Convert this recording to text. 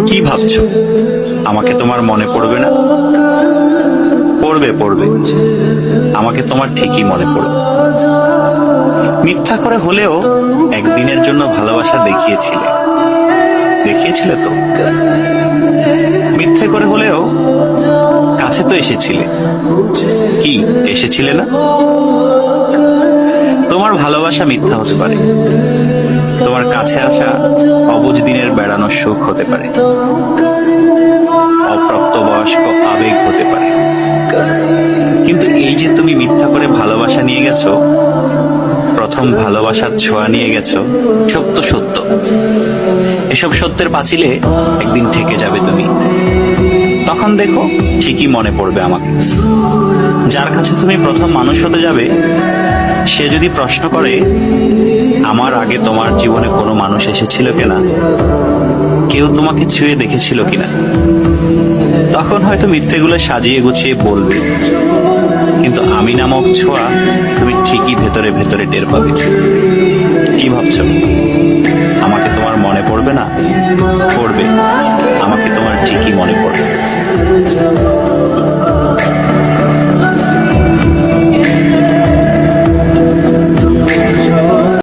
কি ভাবছো আমাকে তোমার মনে পড়বে না? পড়বে পড়বে, আমাকে তোমার ঠিকই মনে পড়বে। মিথ্যা করে হলেও একদিনের জন্য ভালোবাসা দেখিয়েছিলে, দেখিয়েছিলে তো। মিথ্যে করে হলেও কাছে তো এসেছিলে, কি এসেছিলে না? তোমার ভালোবাসা মিথ্যা হতে পারে, তোমার কাছে আসা অবুঝ দিনের বেড়ানোর সুখ হতে পারে, অপ্রাপ্তবয়স্ক আবেগ হতে পারে। কিন্তু এই যে তুমি মিথ্যা করে ভালোবাসা নিয়ে গেছো, প্রথম ভালোবাসার ছোঁয়া নিয়ে গেছো, সত্য সত্য। এসব সত্যের পাঁচিলে একদিন ঠেকে যাবে তুমি। তখন দেখো ঠিকই মনে পড়বে আমাকে। যার কাছে তুমি প্রথম মানুষ হতে যাবে, সে যদি প্রশ্ন করে আমার আগে তোমার জীবনে কোনো মানুষ এসেছিল কিনা, কেউ তোমাকে ছুঁয়ে দেখেছিল কিনা, তখন হয়তো মিথ্যেগুলো সাজিয়ে গুছিয়ে বলবে, কিন্তু আমি নামক ছোঁয়া তুমি ঠিকই ভেতরে ভেতরে টের পাবে। কি ভাবছো?